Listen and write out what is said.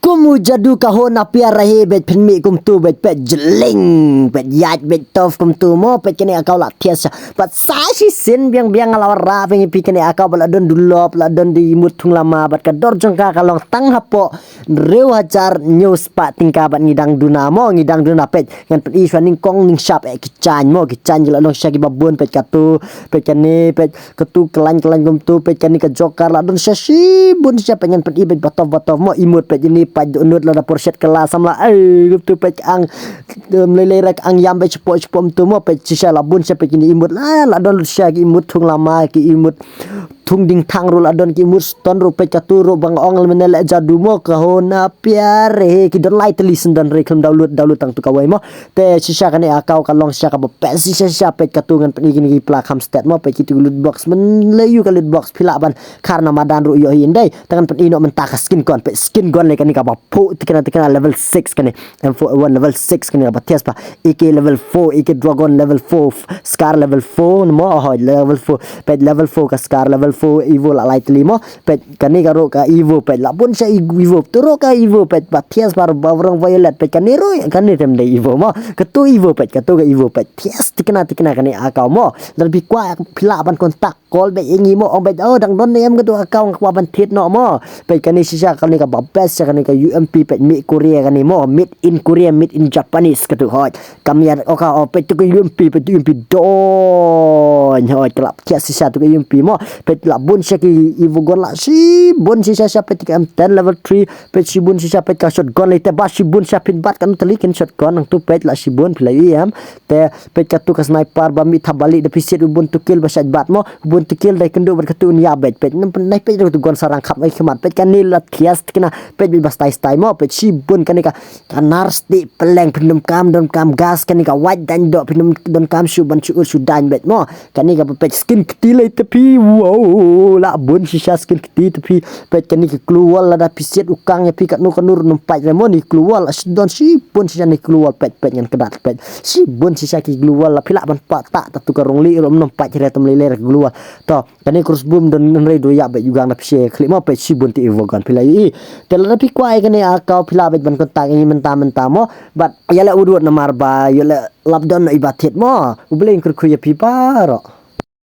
Kumu jadu kahon apia rahi bet pinmi kum tu bet pet jeling bet yat bet tof kum tu mo pet kene akau lak tiasa pat sashi sin biang alawar ra pengi pi kene akau baladon dulop ladon di mutung lama bat kador jongka kalong tang hapo reu hajar news pat tingka bat ngidang duna mo ngidang duna pet ngan pet iswa ning kong ning shap kican mo kican jela long syaki babun pet katu pet kene pet ketu kelan kum tu pet kene ke jokar ladon syashi bun syap ngan pet ibet batov mo imut pet ini paj unut la porset kelas samla tu pej ang lelerak ang yambe cepo tu mo pej sisa labun sepe kini imut la don sia ki imut tung lama ki imut tung ding tang ru la don ki imut ston ru pej katuru bang ong menele jadu mo kahona piare ki don light listen dan reklem download tang tu kawai mo te sisa kane akau kalong sia ka pe sisa pej katungan pej kini plak hamstet mo pej ki loot box men leyu ka loot box pilaban karena madan ru yo hindai tangan pej ino mentakas skin kon pej skin gon le kani ka po tikana level 6 kani M41 level 6 kani apa tias pa AK level 4 AK dragon level 4 scar level 4 mo level 4 pet level 4 ka scar level 4 evo la light limo pet kani karo ka evo pet la pun sa evo turo ka evo pet pa tias par bavrang violet pet kani ro kani tem de evo mo ketu evo pet ketu ka evo pet tias tikana kani akau mo lebih kuat pila ban kontak call be ingi mo ong bet dang don em ketu akau kwa ban tit no mo pet kani sisa kani ka best kani ka UMP pet mid Korea kani mo mid in Korea mid in Japanese ketu hot kami ada oka pet tu UMP pet UMP don hot kelap kia sisa tu UMP mo pet la bun syaki ibu gon la si bun sisa pet M10 level 3 pet si bun sisa pet ka shotgun le te ba si bun syapin bat kan telikin shotgun nang tu pet la si bun pila IM te pet katu ka sniper ba mi tabalik de pisit bun tu kill ba bat mo bun tu kill dai kendo ber katu ya bet pet nai pet tu gon sarang khap ai kemat pet kan ni lat kias tikna pet bi bas tai mo pet si bun kanika kanar sti peleng pendem kam gas kanika white dan dok pendem don kam shu ban shu dan bet mo kanika pet skin ketile tepi wow la bun sisa skin keti tepi pet kanika keluar la da piset ukang ya pikat nu kanur numpat remon ni keluar la don si bun sisa ni keluar pet ngan kedat pet si bun sisa ki keluar la pilak ban tak tu karong li rom numpat cere tem leler keluar to kanika kurus bum don redo ya bet juga na piset klik mo pet si bun ti evogan pilai telah tapi kuai kene akau pila bet ban kontak ini mentah mo bat yala udut namar ba yala labdon ibatit mo ubeleng kurkuya piparo